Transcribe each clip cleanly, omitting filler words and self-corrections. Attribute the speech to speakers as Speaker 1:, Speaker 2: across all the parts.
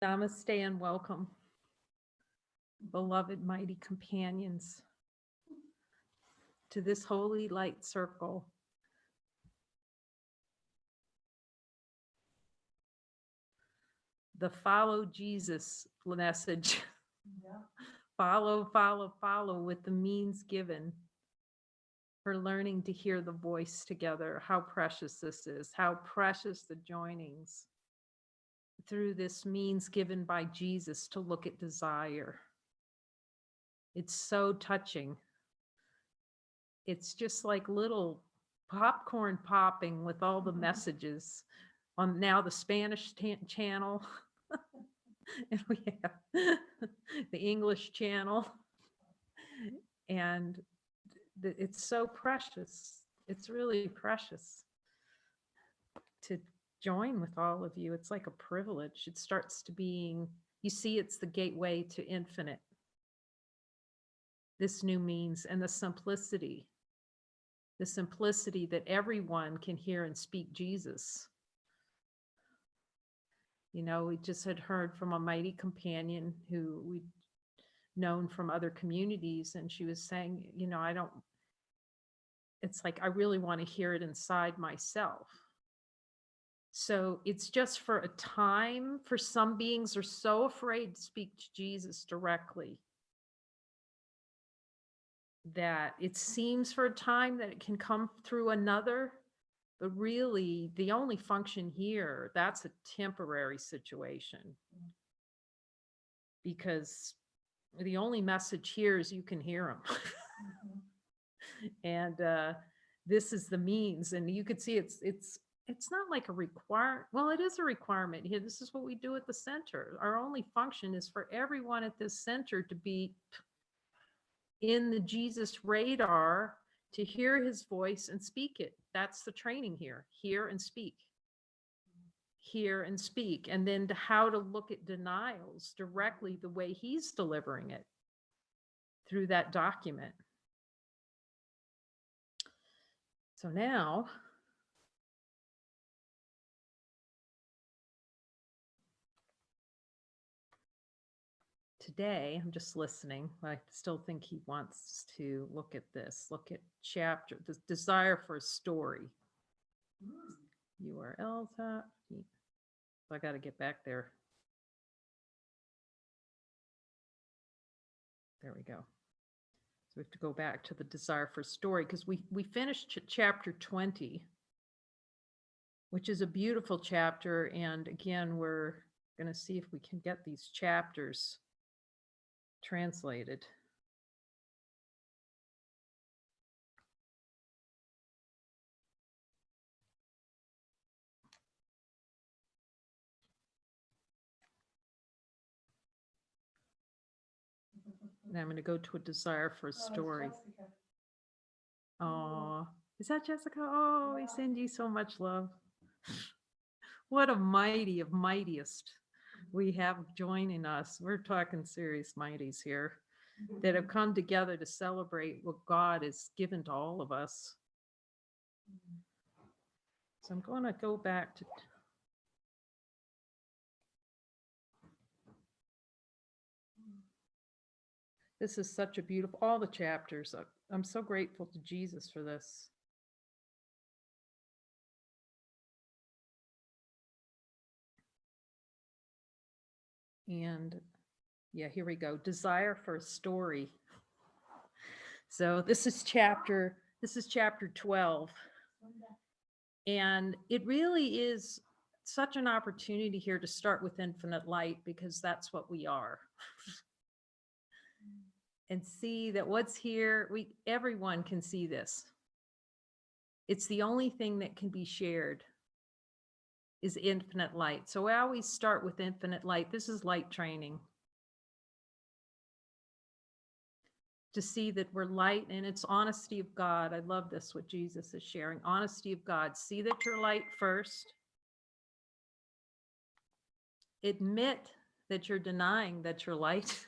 Speaker 1: Namaste and welcome, beloved mighty companions, to this holy light circle. The follow Jesus message.
Speaker 2: Yeah.
Speaker 1: Follow, follow, follow with the means given for learning to hear the voice together. How precious this is, how precious the joinings through this means given by Jesus to look at desire. It's so touching. It's just like little popcorn popping with all the messages on now the Spanish channel. And we have the English channel. And it's so precious. It's really precious to join with all of you. It's like a privilege. It starts to being, you see, it's the gateway to infinite. This new means, and the simplicity that everyone can hear and speak Jesus. You know, we just had heard from a mighty companion who we'd known from other communities, and she was saying, you know, it's like, I really want to hear it inside myself. So it's just for a time. For some beings are so afraid to speak to Jesus directly that it seems for a time that it can come through another, but really the only function here, that's a temporary situation, because the only message here is you can hear them. And this is the means, and you could see it's not like a require. Well, it is a requirement here. This is what we do at the center. Our only function is for everyone at this center to be in the Jesus radar, to hear his voice and speak it. That's the training here. Hear and speak. Hear and speak. And then how to look at denials directly the way he's delivering it through that document. So now, today, I'm just listening. I still think he wants to look at this. Look at chapter, the desire for a story. URL top. I got to get back there. There we go. So we have to go back to the desire for a story, because we finished chapter 20, which is a beautiful chapter. And again, we're going to see if we can get these chapters translated. And I'm going to go to a desire for a story. Oh, is that Jessica? Oh, we send you so much love. What a mighty of mightiest we have joining us. We're talking serious mighties here that have come together to celebrate what God has given to all of us. So I'm going to go back to this. Is such a beautiful, all the chapters. I'm so grateful to Jesus for this. And yeah, here we go. Desire for a story. So this is chapter 12. And it really is such an opportunity here to start with infinite light, because that's what we are. And see that what's here, everyone can see this. It's the only thing that can be shared is infinite light. So I always start with infinite light. This is light training. To see that we're light, and it's honesty of God. I love this, what Jesus is sharing. Honesty of God. See that you're light first. Admit that you're denying that you're light.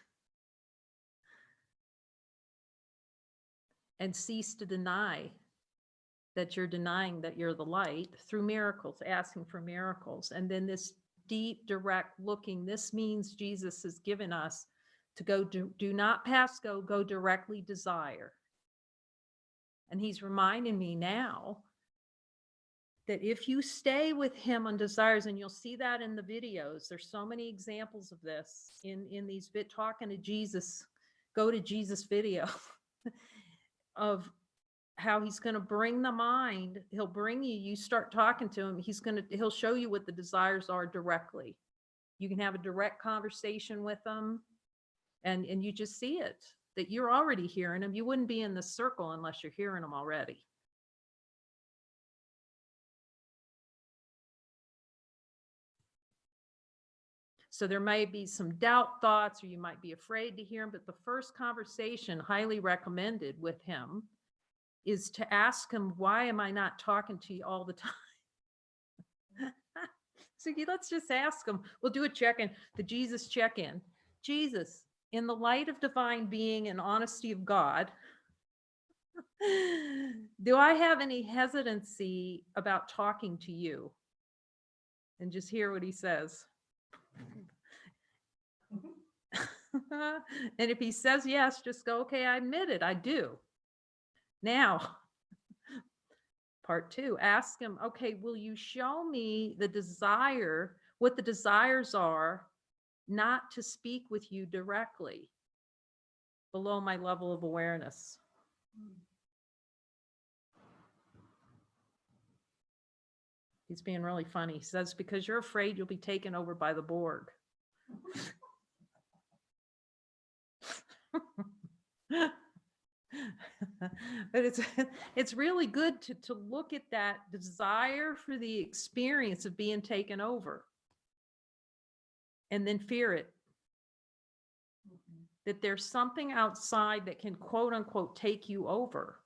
Speaker 1: And cease to deny that you're denying that you're the light through miracles, asking for miracles. And then this deep, direct looking. This means Jesus has given us to go, do not pass go, go directly desire. And he's reminding me now that if you stay with him on desires, and you'll see that in the videos, there's so many examples of this in these talking to Jesus, go to Jesus video of how he's going to bring the mind. He'll bring you start talking to him. He'll show you what the desires are directly. You can have a direct conversation with them, and you just see it, that you're already hearing them. You wouldn't be in the circle unless you're hearing them already. So there may be some doubt thoughts, or you might be afraid to hear him, but the first conversation, highly recommended with him, is to ask him, why am I not talking to you all the time? So let's just ask him. We'll do a check-in, the Jesus check-in. Jesus, in the light of divine being and honesty of God, do I have any hesitancy about talking to you? And just hear what he says. And if he says yes, just go, okay, I admit it, I do. Now, part 2, ask him, okay, will you show me the desire, what the desires are, not to speak with you directly below my level of awareness? He's being really funny. He says, because you're afraid you'll be taken over by the Borg. But it's really good to look at that desire for the experience of being taken over, and then fear it. That there's something outside that can, quote unquote, take you over,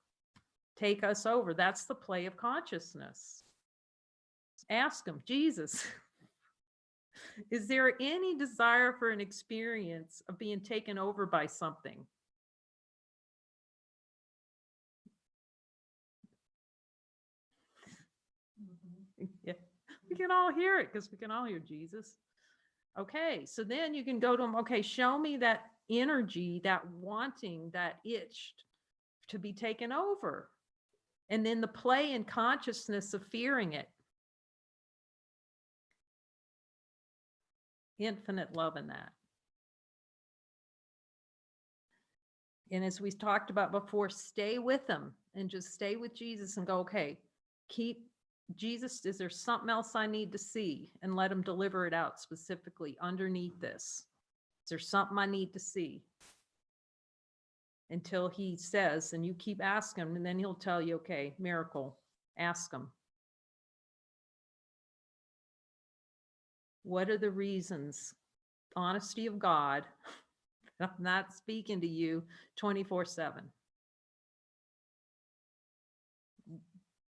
Speaker 1: take us over. That's the play of consciousness. Ask him, Jesus, is there any desire for an experience of being taken over by something? Yeah, we can all hear it, because we can all hear Jesus. Okay, so then you can go to him, okay, show me that energy, that wanting, that itch to be taken over. And then the play in consciousness of fearing it. Infinite love in that. And as we talked about before, stay with him and just stay with Jesus and go, okay, keep Jesus, is there something else I need to see? And let him deliver it out specifically underneath this. Is there something I need to see? Until he says, and you keep asking him, and then he'll tell you, okay, miracle, ask him. What are the reasons? Honesty of God. I'm not speaking to you 24/7.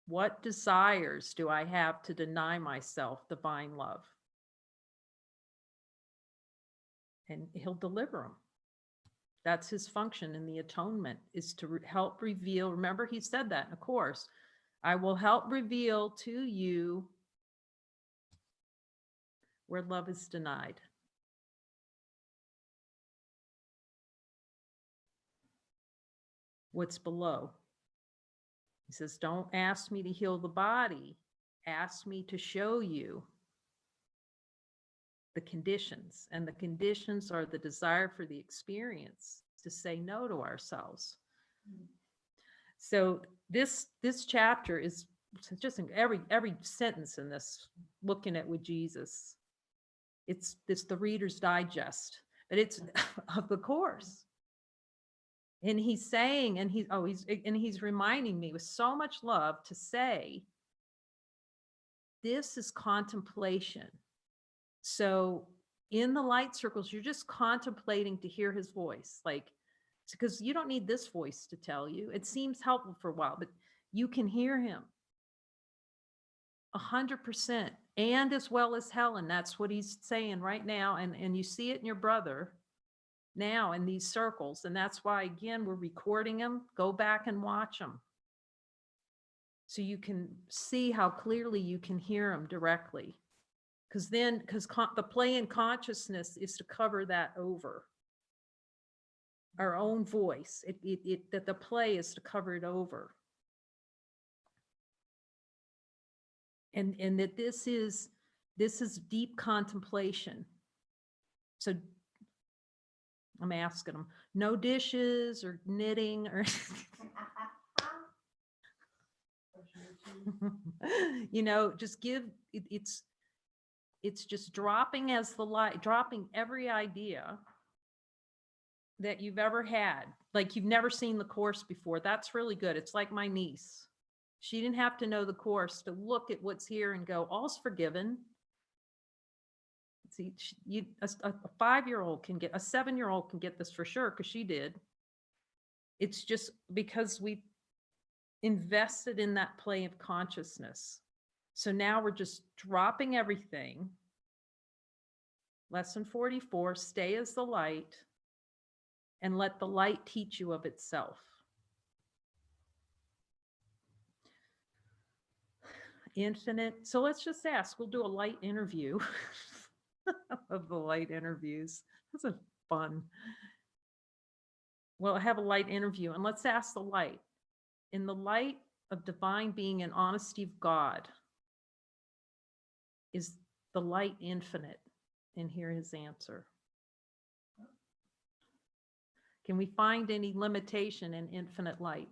Speaker 1: What desires do I have to deny myself divine love? And he'll deliver them. That's his function in the atonement, is to help reveal. Remember, he said that in the Course. I will help reveal to you where love is denied. What's below. He says, don't ask me to heal the body. Ask me to show you the conditions. And the conditions are the desire for the experience to say no to ourselves. So this chapter is just every sentence in this, looking at with Jesus. It's the Reader's Digest, but it's of the Course. And he's saying, and he's reminding me with so much love to say, this is contemplation. So in the light circles, you're just contemplating to hear his voice, like, because you don't need this voice to tell you. It seems helpful for a while, but you can hear him 100%, and as well as Helen. That's what he's saying right now. And you see it in your brother now in these circles. And that's why, again, we're recording them. Go back and watch them, so you can see how clearly you can hear them directly. Because the play in consciousness is to cover that over. Our own voice, that the play is to cover it over. And that this is deep contemplation. So I'm asking them, no dishes or knitting or just give it's just dropping as the light, dropping every idea that you've ever had. Like you've never seen the course before. That's really good. It's like my niece. She didn't have to know the course to look at what's here and go, all's forgiven. See, a 5-year-old can get, a 7-year-old can get this for sure, because she did. It's just because we invested in that play of consciousness. So now we're just dropping everything. Lesson 44, stay as the light and let the light teach you of itself. Infinite. So let's just ask, we'll do a light interview of the light interviews. That's a fun. We'll have a light interview, and let's ask the light. In the light of divine being and honesty of God, is the light infinite? And hear his answer. Can we find any limitation in infinite light?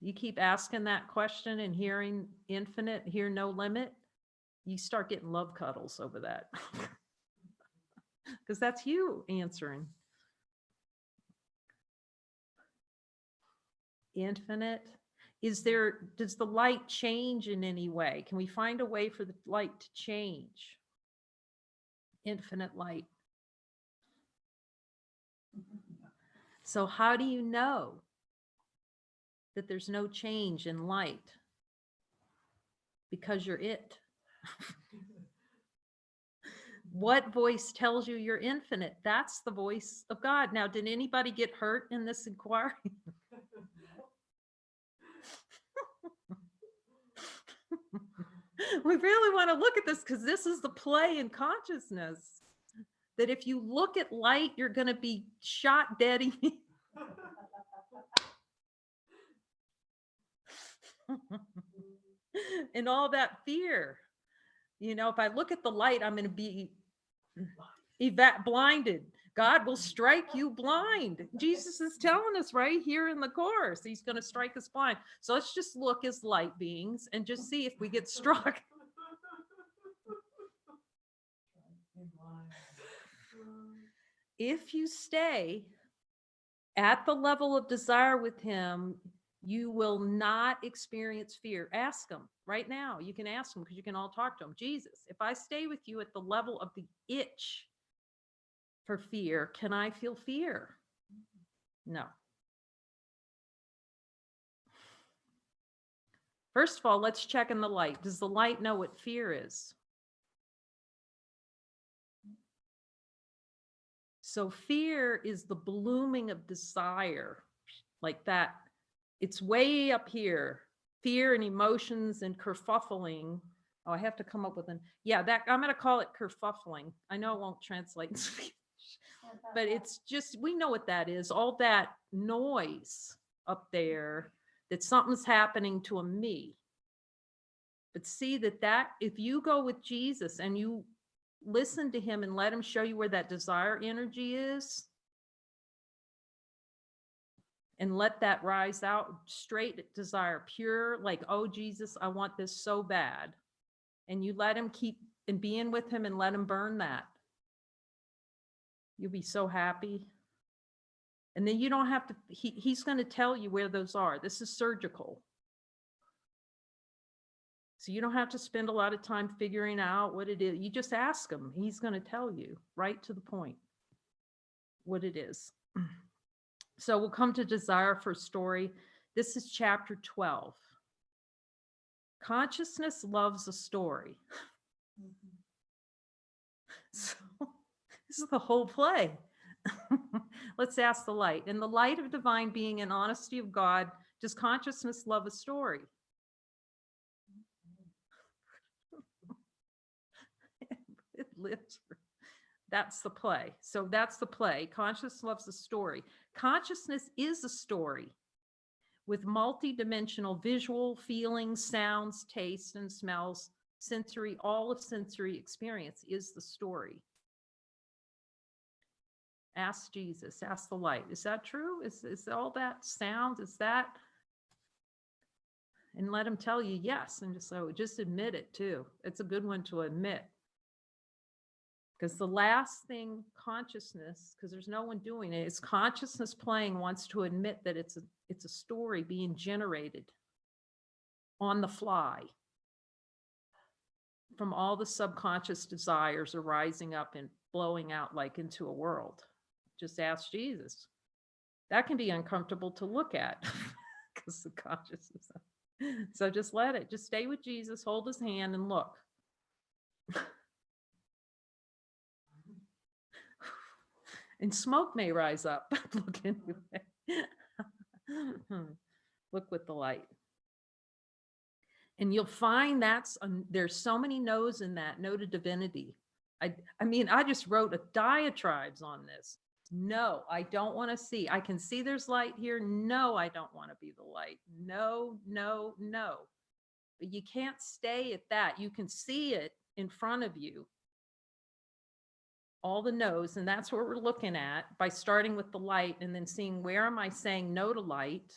Speaker 1: You keep asking that question and hearing infinite, hear no limit, you start getting love cuddles over that. Because that's you answering. Infinite. Does the light change in any way? Can we find a way for the light to change? Infinite light. So how do you know that there's no change in light? Because you're it. What voice tells you you're infinite? That's the voice of God. Now, did anybody get hurt in this inquiry? We really want to look at this, because this is the play in consciousness. That if you look at light, you're going to be shot dead. And all that fear. If I look at the light, I'm going to be blinded. God will strike you blind. Jesus is telling us right here in the course, he's going to strike us blind. So let's just look as light beings and just see if we get struck. If you stay at the level of desire with him, you will not experience fear. Ask him right now. You can ask him, because you can all talk to him. Jesus, if I stay with you at the level of the itch for fear, can I feel fear? No. First of all, let's check in the light. Does the light know what fear is? So fear is the blooming of desire, like that. It's way up here. Fear and emotions and kerfuffling. Oh, I have to come up with that I'm going to call it kerfuffling. I know it won't translate in Spanish, but it's just, we know what that is. All that noise up there, that something's happening to a me. But see that if you go with Jesus and you listen to him and let him show you where that desire energy is, and let that rise out, straight desire, pure, like, oh, Jesus, I want this so bad. And you let him keep and being with him and let him burn that. You'll be so happy. And then you don't have to, he's going to tell you where those are. This is surgical. So you don't have to spend a lot of time figuring out what it is. You just ask him. He's going to tell you right to the point what it is. So we'll come to desire for story. This is chapter 12. Consciousness loves a story. So this is the whole play. Let's ask the light. In the light of divine being and honesty of God, Does consciousness love a story? It lives. That's the play. So that's the play. Consciousness loves a story. Consciousness is a story with multi-dimensional visual, feelings, sounds, tastes, and smells, sensory, all of sensory experience is the story. Ask Jesus, ask the light. Is that true? Is all that sound? Is that? And let him tell you yes. And just admit it too. It's a good one to admit. Because the last thing consciousness, because there's no one doing it, it's consciousness playing wants to admit that it's a story being generated on the fly from all the subconscious desires arising up and blowing out like into a world. Just ask Jesus. That can be uncomfortable to look at because the consciousness. So just let it. Just stay with Jesus, hold his hand, and look. And smoke may rise up. Look into it. Look with the light. And you'll find there's so many no's in that, no to divinity. I mean, I just wrote a diatribes on this. No, I don't want to see. I can see there's light here. No, I don't want to be the light. No, no, no. But you can't stay at that. You can see it in front of you. All the no's, and that's what we're looking at by starting with the light and then seeing where am I saying no to light,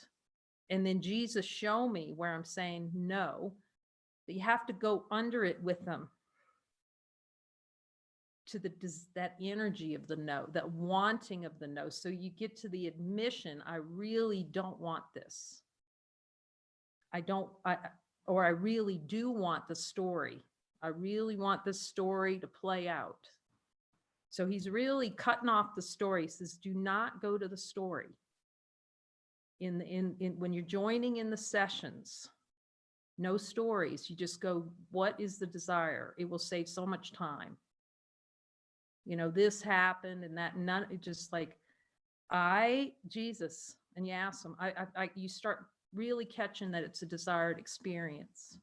Speaker 1: and then Jesus show me where I'm saying no. But you have to go under it with them to that energy of the no, that wanting of the no. So you get to the admission, I really don't want this. I really do want the story. I really want this story to play out. So he's really cutting off the story. He says, do not go to the story. When you're joining in the sessions, no stories. You just go, what is the desire? It will save so much time. You know, this happened and that, none, it just like, Jesus, and you ask them, you start really catching that it's a desired experience.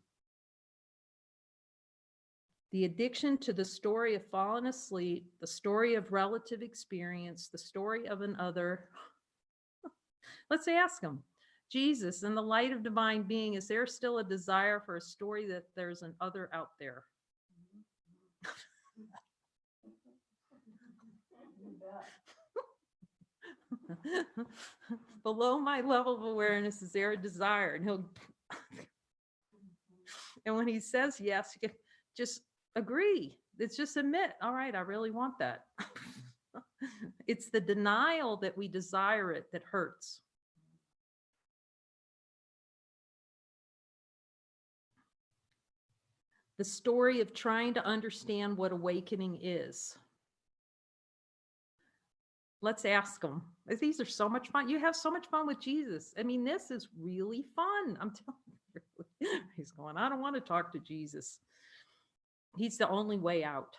Speaker 1: The addiction to the story of falling asleep, the story of relative experience, the story of an other. Let's ask him, Jesus, in the light of divine being, is there still a desire for a story that there's an other out there? Below my level of awareness, is there a desire? And and when he says yes, you can just agree. It's just admit, all right, I really want that. It's the denial that we desire it that hurts. The story of trying to understand what awakening is. Let's ask them. These are so much fun. You have so much fun with Jesus. I mean, this is really fun. I'm telling you. He's going, I don't want to talk to Jesus. He's the only way out.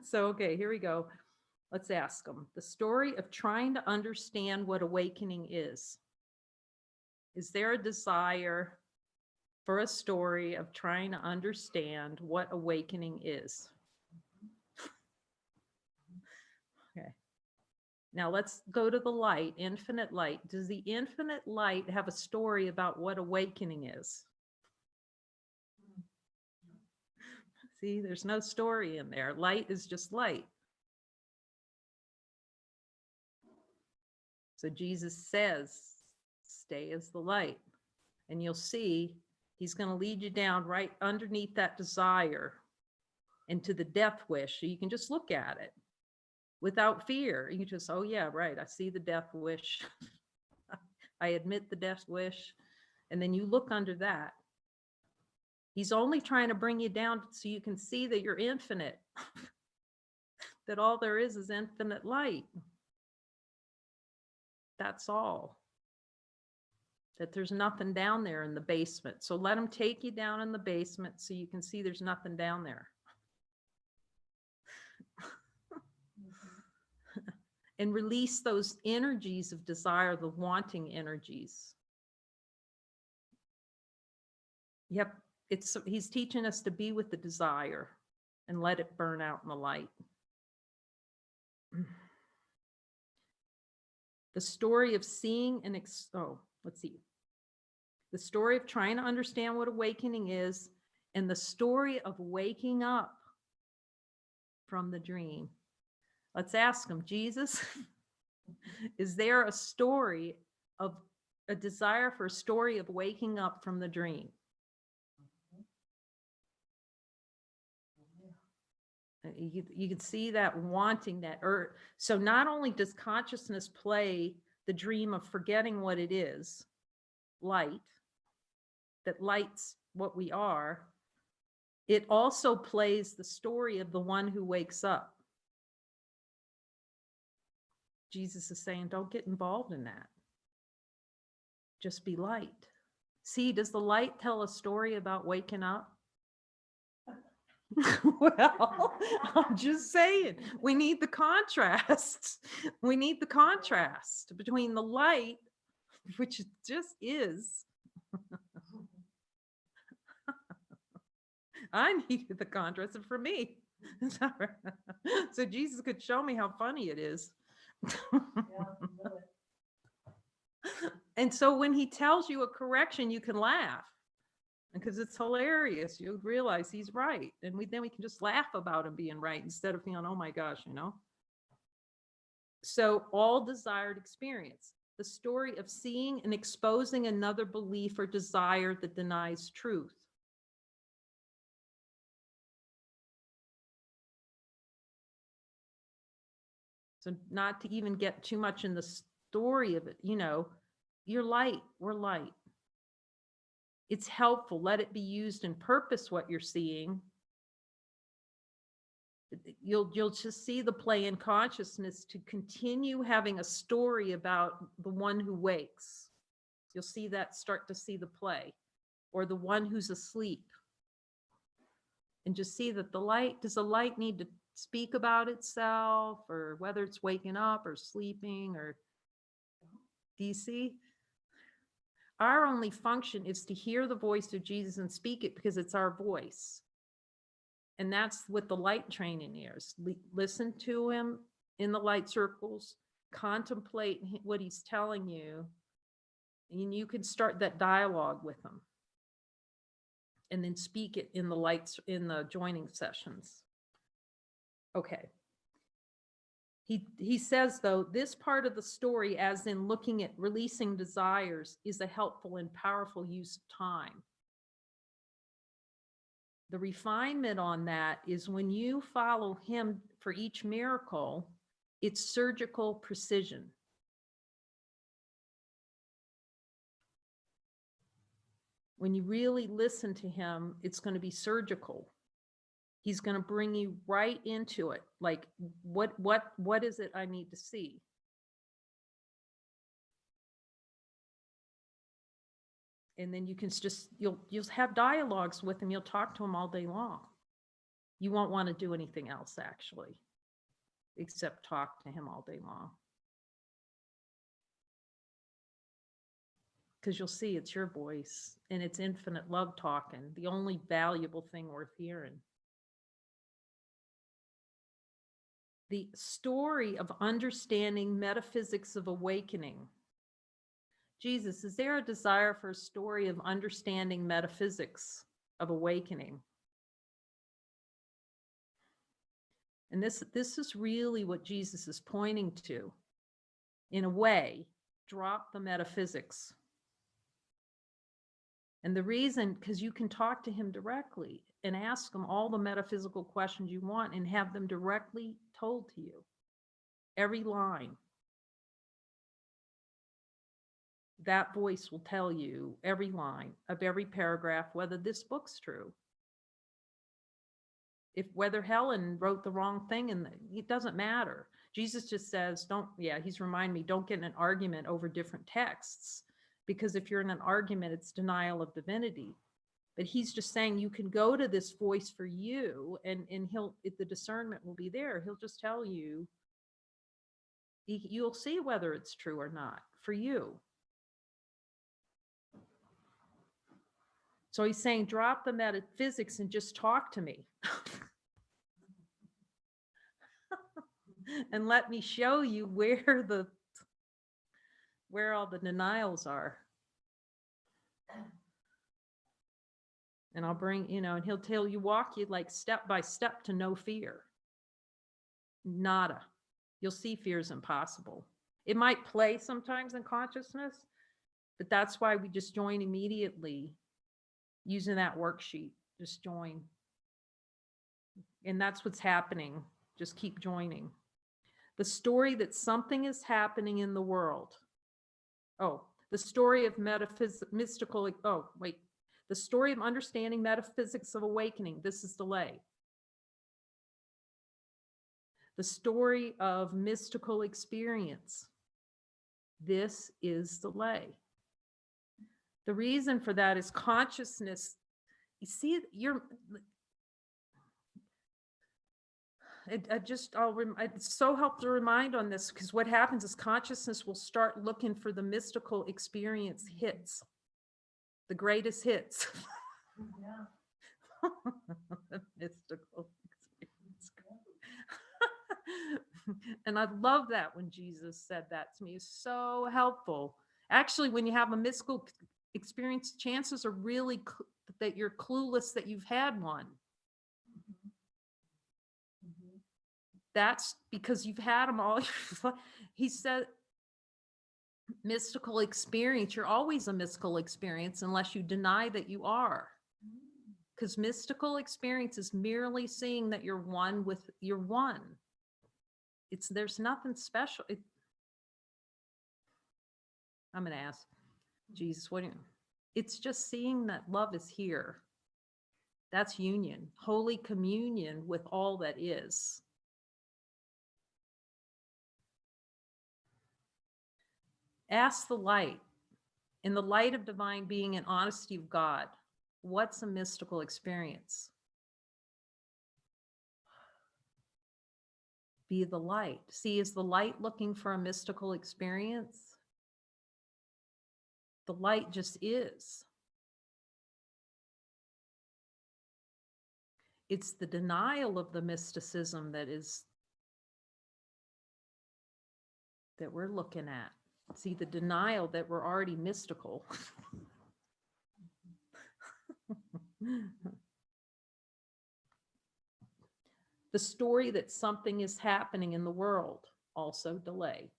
Speaker 1: So, okay, here we go. Let's ask them. The story of trying to understand what awakening is. Is there a desire for a story of trying to understand what awakening is? Okay. Now let's go to the light, infinite light. Does the infinite light have a story about what awakening is? See, there's no story in there. Light is just light. So Jesus says, stay as the light. And you'll see he's going to lead you down right underneath that desire into the death wish. So you can just look at it without fear. You just, oh yeah, right. I see the death wish. I admit the death wish. And then you look under that. He's only trying to bring you down so you can see that you're infinite, that all there is infinite light. That's all. That there's nothing down there in the basement. So let him take you down in the basement so you can see there's nothing down there. and release those energies of desire, the wanting energies. Yep, he's teaching us to be with the desire and let it burn out in the light. The story of seeing and let's see. The story of trying to understand what awakening is, and the story of waking up from the dream. Let's ask him, Jesus, is there a story of a desire for a story of waking up from the dream? You can see that wanting that, so not only does consciousness play the dream of forgetting what it is, light, that lights what we are, it also plays the story of the one who wakes up. Jesus is saying, don't get involved in that. Just be light. See, does the light tell a story about waking up? Well, I'm just saying, we need the contrast. We need the contrast between the light, which just is. I needed the contrast for me. So Jesus could show me how funny it is. And so when he tells you a correction, you can laugh because it's hilarious. You'll realize he's right. And then we can just laugh about him being right instead of feeling, oh my gosh, So all desired experience, the story of seeing and exposing another belief or desire that denies truth. So not to even get too much in the story of it, you're light, we're light. It's helpful. Let it be used in purpose, what you're seeing. You'll just see the play in consciousness to continue having a story about the one who wakes. You'll see that, start to see the play, or the one who's asleep. And just see that does the light need to speak about itself, or whether it's waking up or sleeping, or do you see? Our only function is to hear the voice of Jesus and speak it because it's our voice. And that's what the light training is. Listen to him in the light circles, contemplate what he's telling you, and you can start that dialogue with him. And then speak it in the joining sessions. Okay. He says, though, this part of the story, as in looking at releasing desires, is a helpful and powerful use of time. The refinement on that is when you follow him for each miracle, it's surgical precision. When you really listen to him, it's going to be surgical. He's going to bring you right into it. Like, what is it I need to see? And then you can you'll have dialogues with him. You'll talk to him all day long. You won't want to do anything else, actually, except talk to him all day long. Because you'll see it's your voice and it's infinite love talking, the only valuable thing worth hearing. The story of understanding metaphysics of awakening. Jesus, is there a desire for a story of understanding metaphysics of awakening? And this is really what Jesus is pointing to. In a way, drop the metaphysics. And the reason, because you can talk to him directly and ask him all the metaphysical questions you want and have them directly told to you. Every line. That voice will tell you every line of every paragraph, whether this book's true. Whether Helen wrote the wrong thing, and it doesn't matter. Jesus just says, he's reminding me, don't get in an argument over different texts, because if you're in an argument, it's denial of divinity. But he's just saying you can go to this voice for you, and the discernment will be there. He'll just tell you You'll see whether it's true or not for you. So he's saying, drop the metaphysics and just talk to me. And let me show you where all the denials are. And I'll bring, and he'll tell you, walk you like step by step to no fear. Nada. You'll see fear is impossible. It might play sometimes in consciousness, but that's why we just join immediately using that worksheet. Just join. And that's what's happening. Just keep joining. The story that something is happening in the world. Oh, the story of mystical. Oh, wait. The story of understanding metaphysics of awakening. This is delay. The story of mystical experience. This is delay. The reason for that is consciousness. You see, it's so helpful to remind on this, because what happens is consciousness will start looking for the mystical experience hits, the greatest hits. Yeah. Mystical experience. And I love that when Jesus said that to me. It's so helpful. Actually, when you have a mystical experience, chances are really that you're clueless that you've had one. That's because you've had them all. He said, mystical experience. You're always a mystical experience unless you deny that you are. Because mystical experience is merely seeing that you're one with your one. There's nothing special. I'm going to ask Jesus, it's just seeing that love is here. That's union, holy communion with all that is. Ask the light, in the light of divine being and honesty of God, what's a mystical experience? Be the light. See, is the light looking for a mystical experience? The light just is. It's the denial of the mysticism that we're looking at. See, the denial that we're already mystical. The story that something is happening in the world, also delay.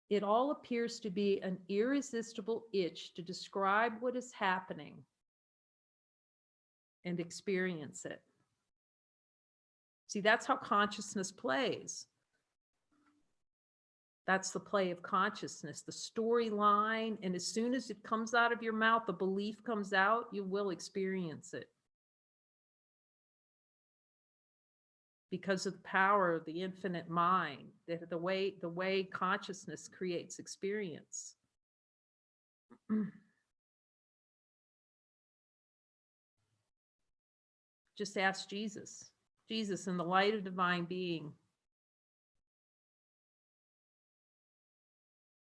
Speaker 1: It all appears to be an irresistible itch to describe what is happening and experience it. See, that's how consciousness plays. That's the play of consciousness, the storyline. And as soon as it comes out of your mouth, the belief comes out, you will experience it. Because of the power of the infinite mind, the way consciousness creates experience. Just ask Jesus. Jesus, in the light of divine being,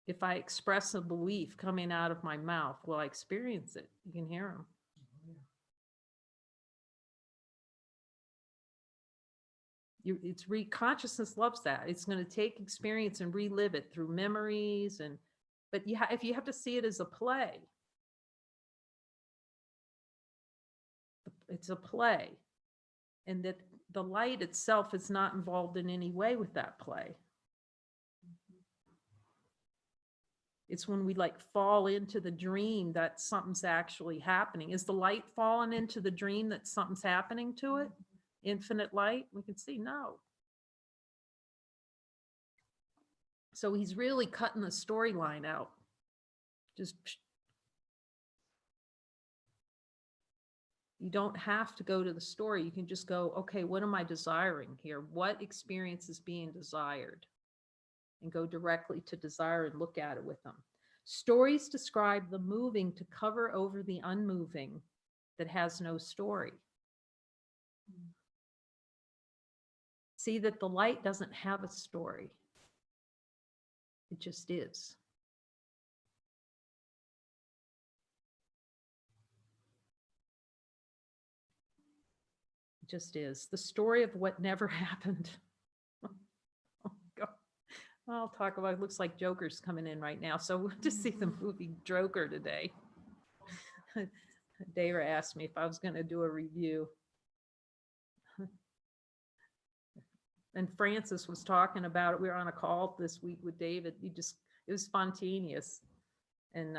Speaker 1: if I express a belief coming out of my mouth, will I experience it? You can hear him. Consciousness loves that. It's going to take experience and relive it through memories, but if you have to see it as a play, it's a play, and that the light itself is not involved in any way with that play. It's when we fall into the dream that something's actually happening. Is the light falling into the dream that something's happening to it? Infinite light? We can see no. So he's really cutting the storyline out. You don't have to go to the story. You can just go, okay, what am I desiring here? What experience is being desired? And go directly to desire and look at it with them. Stories describe the moving to cover over the unmoving that has no story. See that the light doesn't have a story. It just is. It just is. The story of what never happened. Oh, God. I'll talk about, it looks like Joker's coming in right now. So we'll just see the movie Joker today. Dara asked me if I was going to do a review. And Francis was talking about it. We were on a call this week with David. It was spontaneous. And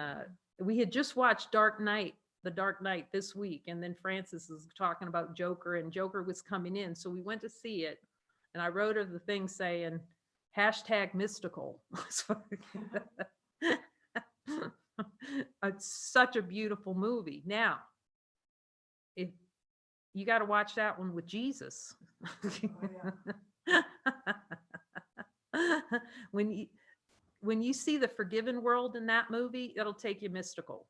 Speaker 1: we had just watched The Dark Knight this week. And then Francis was talking about Joker, and Joker was coming in. So we went to see it. And I wrote her the thing saying, #mystical. It's such a beautiful movie. Now, if you got to watch that one with Jesus. When you see the forgiven world in that movie, it'll take you mystical.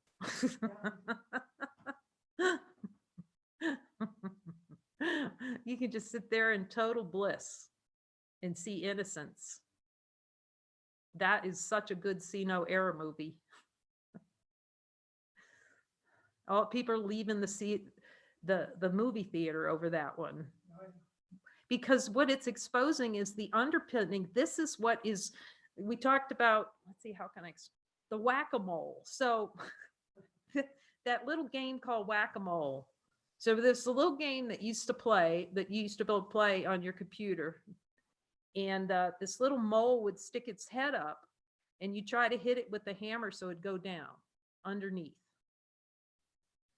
Speaker 1: You can just sit there in total bliss and see innocence. That is such a good see no error movie. All people are leaving the movie theater over that one. Because what it's exposing is the underpinning. This is what is, we talked about, let's see, how can I, the whack-a-mole. So that little game called whack-a-mole. So there's a little game that you used to play on your computer. And this little mole would stick its head up, and you try to hit it with the hammer so it'd go down underneath.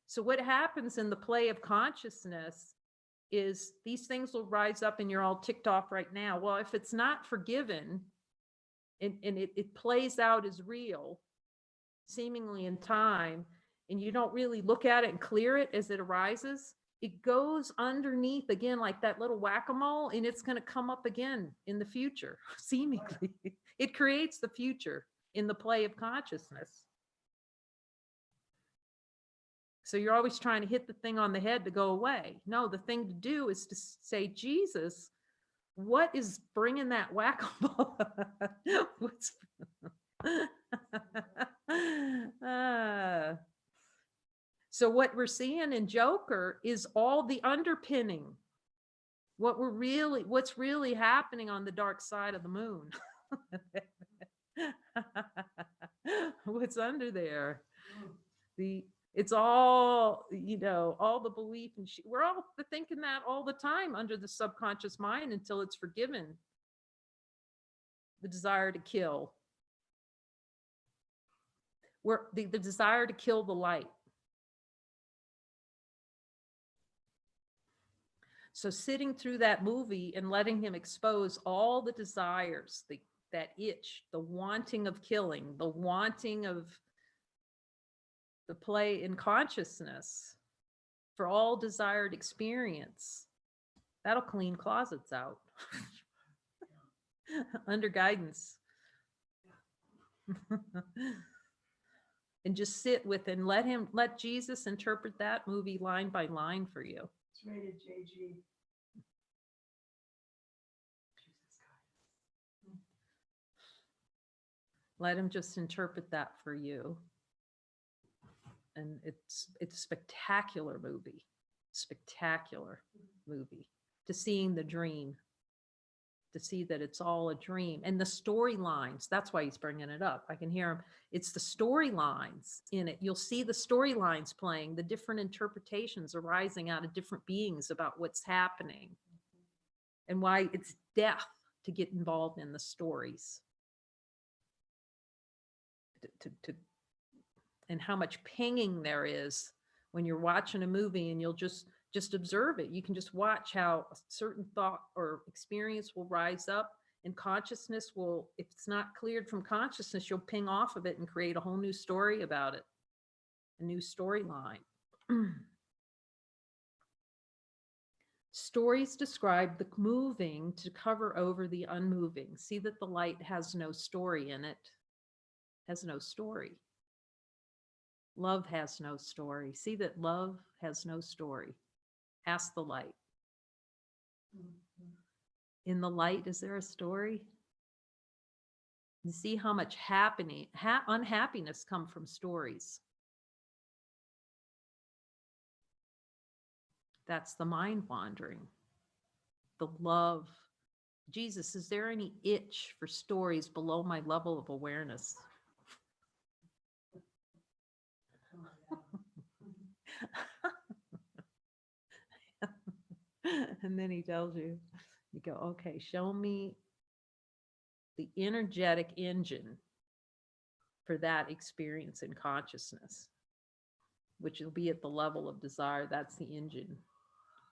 Speaker 1: So what happens in the play of consciousness is these things will rise up and you're all ticked off right now. Well, if it's not forgiven and it plays out as real, seemingly in time, and you don't really look at it and clear it as it arises, it goes underneath again like that little whack-a-mole, and it's going to come up again in the future, seemingly. It creates the future in the play of consciousness. So you're always trying to hit the thing on the head to go away. No, the thing to do is to say, Jesus, what is bringing that whack-a-mole? So what we're seeing in Joker is all the underpinning. What's really happening on the dark side of the moon. What's under there? It's all, all the belief and we're all thinking that all the time under the subconscious mind until it's forgiven. The desire to kill. The desire to kill the light. So sitting through that movie and letting him expose all the desires, that itch, the wanting of killing, the wanting of the play in consciousness for all desired experience, that'll clean closets out under guidance. And just sit with and let Jesus interpret that movie line by line for you.
Speaker 2: It's rated JG.
Speaker 1: Let him just interpret that for you. And it's a spectacular movie. Spectacular movie. To seeing the dream. To see that it's all a dream. And the storylines, that's why he's bringing it up. I can hear him. It's the storylines in it. You'll see the storylines playing, the different interpretations arising out of different beings about what's happening. And why it's death to get involved in the stories. And how much pinging there is when you're watching a movie, and you'll just observe it. You can just watch how a certain thought or experience will rise up, and consciousness will, if it's not cleared from consciousness, you'll ping off of it and create a whole new story about it, a new storyline. Stories describe the moving to cover over the unmoving. See that the light has no story in it, has no story. Love has no story. See that love has no story. Ask the light. In the light, is there a story? You see how much unhappiness come from stories. That's the mind wandering, the love. Jesus, is there any itch for stories below my level of awareness? And then he tells you, you go, okay, show me the energetic engine for that experience in consciousness, which will be at the level of desire. That's the engine,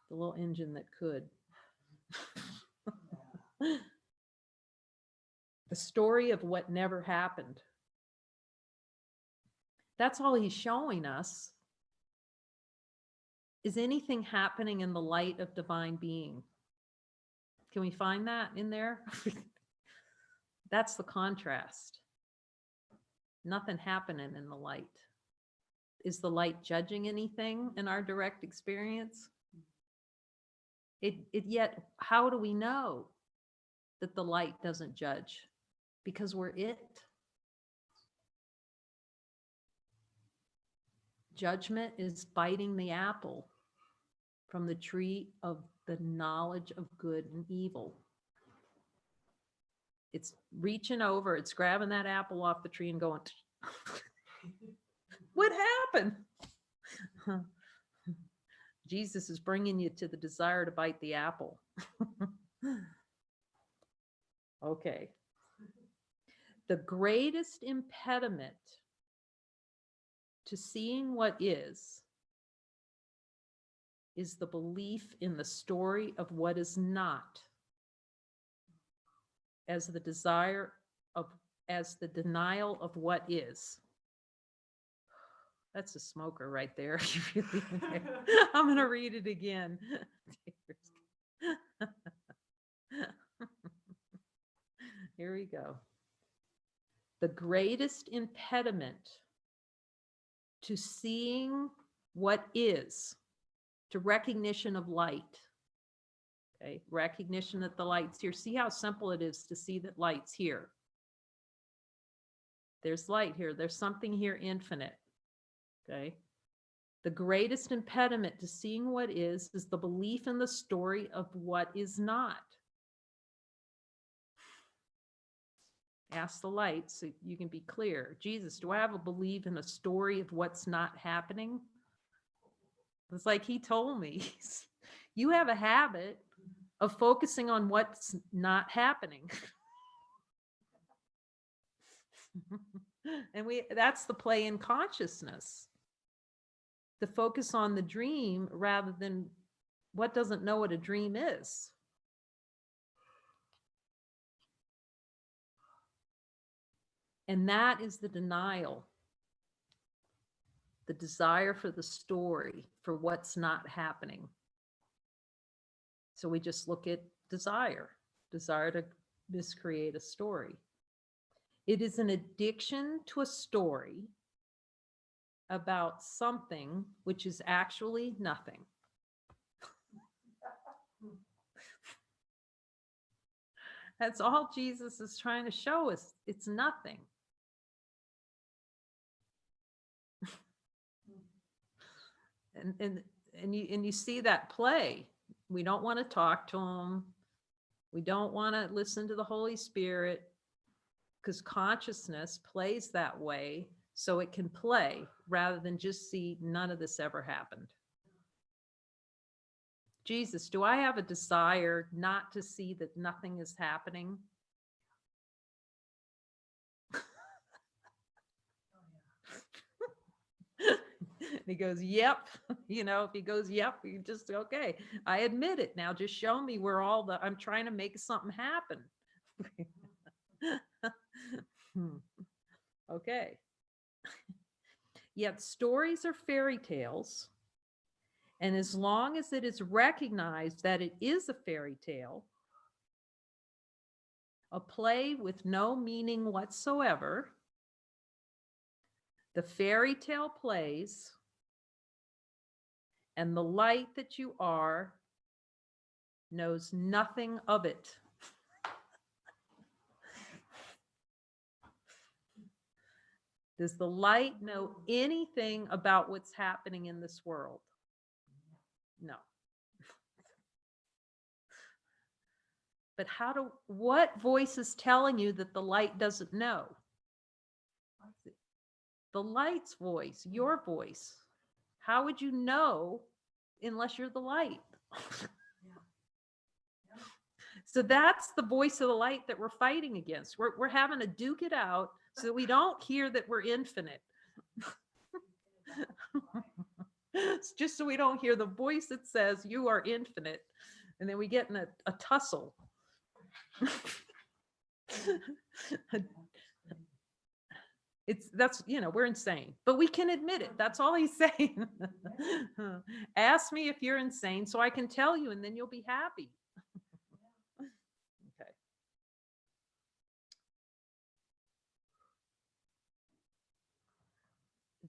Speaker 1: the little engine that could. The story of what never happened. That's all he's showing us. Is anything happening in the light of divine being? Can we find that in there? That's the contrast. Nothing happening in the light. Is the light judging anything in our direct experience? Yet, how do we know that the light doesn't judge? Because we're it. Judgment is biting the apple from the tree of the knowledge of good and evil. It's reaching over, it's grabbing that apple off the tree and going, what happened? Jesus is bringing you to the desire to bite the apple. Okay. The greatest impediment to seeing what is the belief in the story of what is not, as the denial of what is. That's a smoker right there. I'm going to read it again. Here we go. The greatest impediment to seeing what is, to recognition of light. Okay, recognition that the light's here. See how simple it is to see that light's here. There's light here. There's something here infinite. Okay. The greatest impediment to seeing what is the belief in the story of what is not. Ask the light so you can be clear. Jesus, do I have a belief in a story of what's not happening? It's like he told me, you have a habit of focusing on what's not happening. And that's the play in consciousness. To focus on the dream rather than what doesn't know what a dream is. And that is the denial, the desire for the story, for what's not happening. So we just look at desire to miscreate a story. It is an addiction to a story about something which is actually nothing. That's all Jesus is trying to show us. It's nothing. And you see that play. We don't want to talk to him. We don't want to listen to the Holy Spirit, because consciousness plays that way so it can play rather than just see none of this ever happened. Jesus, do I have a desire not to see that nothing is happening? He goes, yep. If he goes, yep, you just, okay, I admit it. Now just show me where I'm trying to make something happen. Okay. Yet stories are fairy tales. And as long as it is recognized that it is a fairy tale, a play with no meaning whatsoever, the fairy tale plays, and the light that you are knows nothing of it. Does the light know anything about what's happening in this world? No. But what voice is telling you that the light doesn't know? The light's voice, your voice. How would you know unless you're the light? So that's the voice of the light that we're fighting against. We're having to duke it out so that we don't hear that we're infinite. It's just so we don't hear the voice that says you are infinite. And then we get in a tussle. We're insane, but we can admit it. That's all he's saying. Ask me if you're insane so I can tell you, and then you'll be happy. Okay.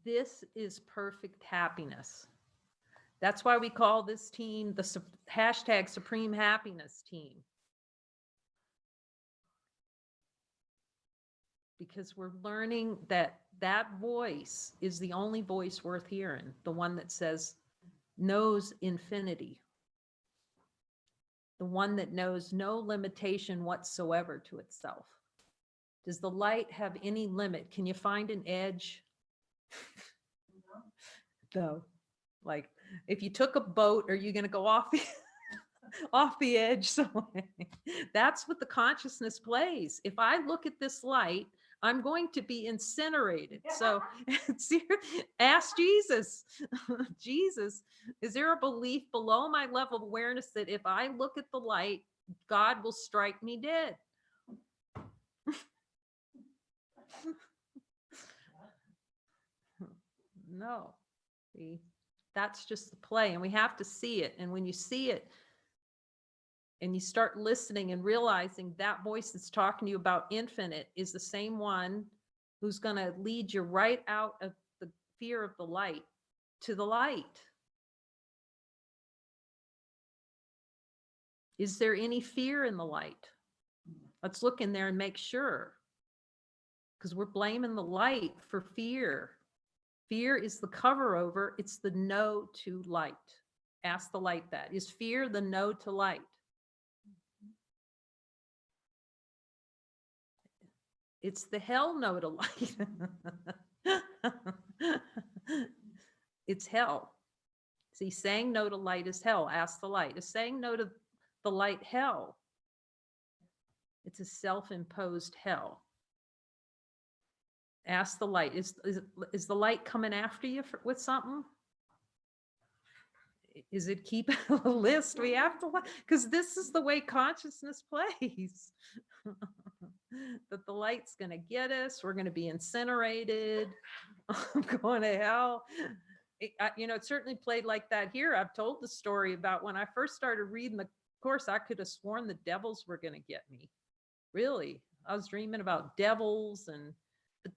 Speaker 1: This is perfect happiness. That's why we call this team the hashtag Supreme Happiness Team. Because we're learning that voice is the only voice worth hearing, the one that knows infinity, the one that knows no limitation whatsoever to itself. Does the light have any limit? Can you find an edge? No. Like, if you took a boat, are you going to go off the edge somewhere? That's what the consciousness plays. If I look at this light, I'm going to be incinerated. So ask Jesus. Jesus, is there a belief below my level of awareness that if I look at the light, God will strike me dead? No. See, that's just the play, and we have to see it. And when you see it and you start listening and realizing that voice that's talking to you about infinite is the same one who's going to lead you right out of the fear of the light to the light. Is there any fear in the light? Let's look in there and make sure, because we're blaming the light for fear. Fear is the cover over. It's the no to light. Ask the light that. Is fear the no to light? It's the hell no to light. It's hell. See, saying no to light is hell. Ask the light. Is saying no to the light hell? It's a self-imposed hell. Ask the light. Is the light coming after you with something? Is it keeping a list? We have to, because this is the way consciousness plays. That the light's going to get us. We're going to be incinerated. I'm going to hell. It certainly played like that here. I've told the story about when I first started reading the course, I could have sworn the devils were going to get me. Really, I was dreaming about devils, but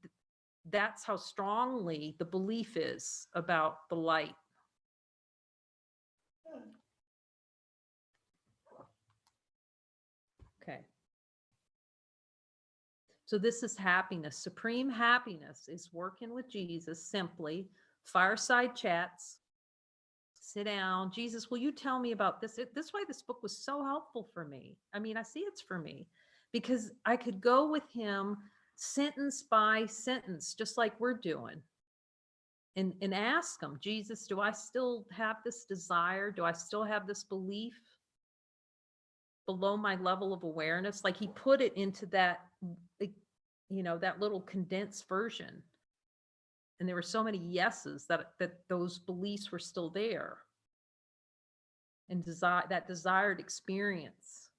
Speaker 1: that's how strongly the belief is about the light. Okay. So this is happiness. Supreme happiness is working with Jesus simply, fireside chats, sit down. Jesus, will you tell me about this? This is why this book was so helpful for me. I mean, I see it's for me because I could go with him sentence by sentence, just like we're doing, and ask him, Jesus, do I still have this desire? Do I still have this belief below my level of awareness? Like he put it into that, that little condensed version. And there were so many yeses that those beliefs were still there. And that desired experience.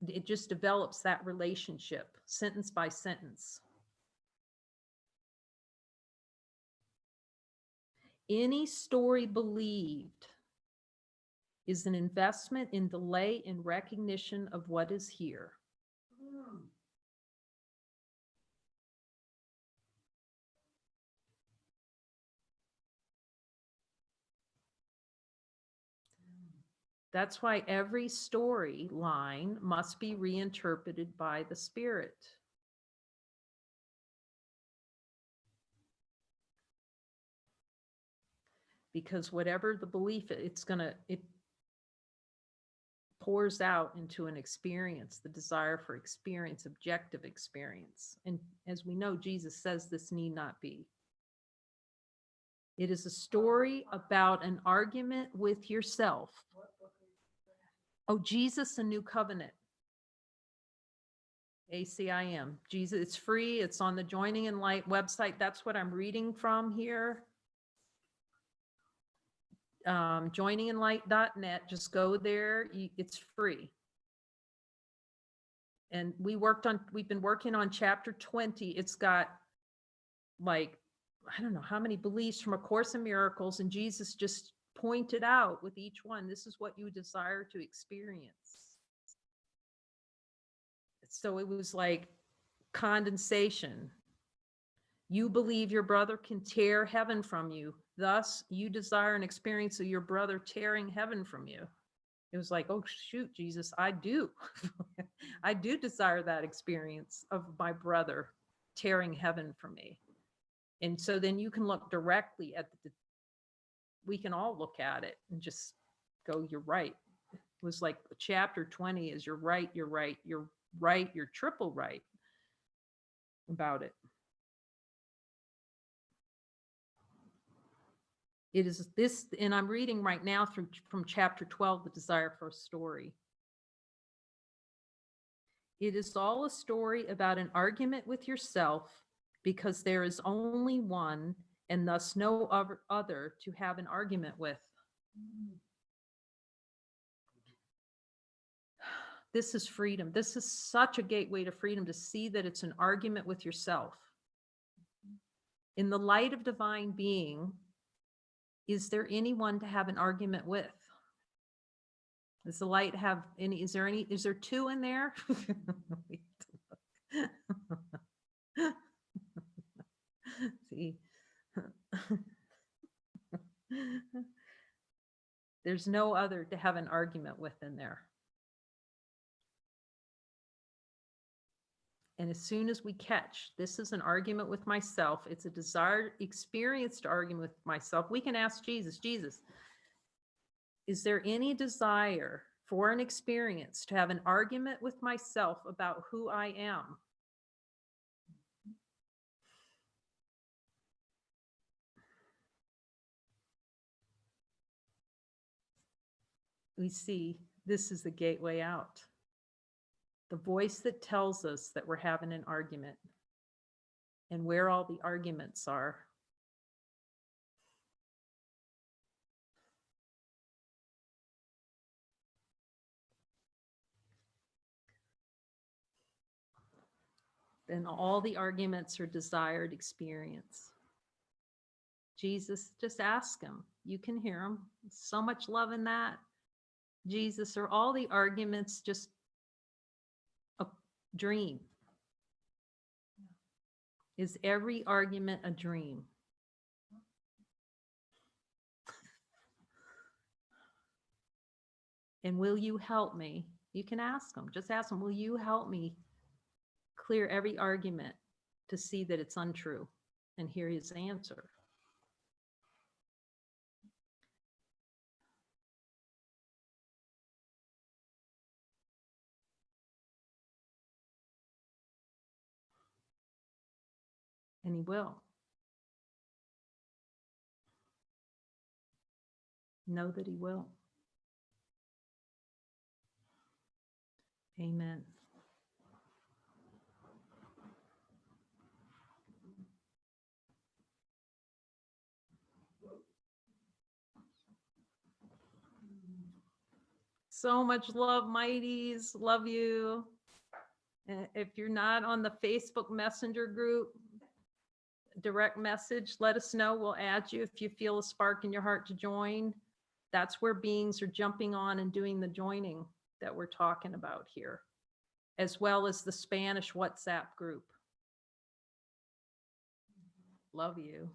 Speaker 1: It just develops that relationship, sentence by sentence. Any story believed is an investment in delay in recognition of what is here. That's why every storyline must be reinterpreted by the spirit. because whatever the belief, it pours out into an experience, the desire for experience, objective experience. And as we know, Jesus says this need not be. It is a story about an argument with yourself. Oh, Jesus, a New Covenant. ACIM. Jesus, it's free. It's on the Joining in Light website. That's what I'm reading from here. Joininginlight.net. Just go there. It's free. And we've been working on chapter 20. It's got like, I don't know how many beliefs from A Course in Miracles, and Jesus just pointed out with each one, this is what you desire to experience. So it was like condensation. You believe your brother can tear heaven from you. Thus, you desire an experience of your brother tearing heaven from you. It was like, oh, shoot, Jesus, I do. I do desire that experience of my brother tearing heaven from me. And so then you can look directly at we can all look at it and just go, you're right. It was like chapter 20 is you're right, you're right, you're right, you're triple right about it. It is this, and I'm reading right now from chapter 12, The Desire for a Story. It is all a story about an argument with yourself, because there is only one and thus no other to have an argument with. This is freedom. This is such a gateway to freedom, to see that it's an argument with yourself. In the light of divine being, is there anyone to have an argument with? Does the light have any, is there two in there? See, there's no other to have an argument with in there. And as soon as we catch, this is an argument with myself, it's a desired experienced argument with myself, we can ask Jesus, is there any desire for an experience to have an argument with myself about who I am? We see this is the gateway out. The voice that tells us that we're having an argument and where all the arguments are. Then all the arguments are desired experience. Jesus, just ask him. You can hear him. So much love in that. Jesus, are all the arguments just a dream? Is every argument a dream? And will you help me? You can ask him. Just ask him, will you help me clear every argument to see that it's untrue? And hear his answer. And he will. Know that he will. Amen. So much love, Mighties. Love you. And if you're not on the Facebook Messenger group, direct message, let us know. We'll add you if you feel a spark in your heart to join. That's where beings are jumping on and doing the joining that we're talking about here, as well as the Spanish WhatsApp group. Love you.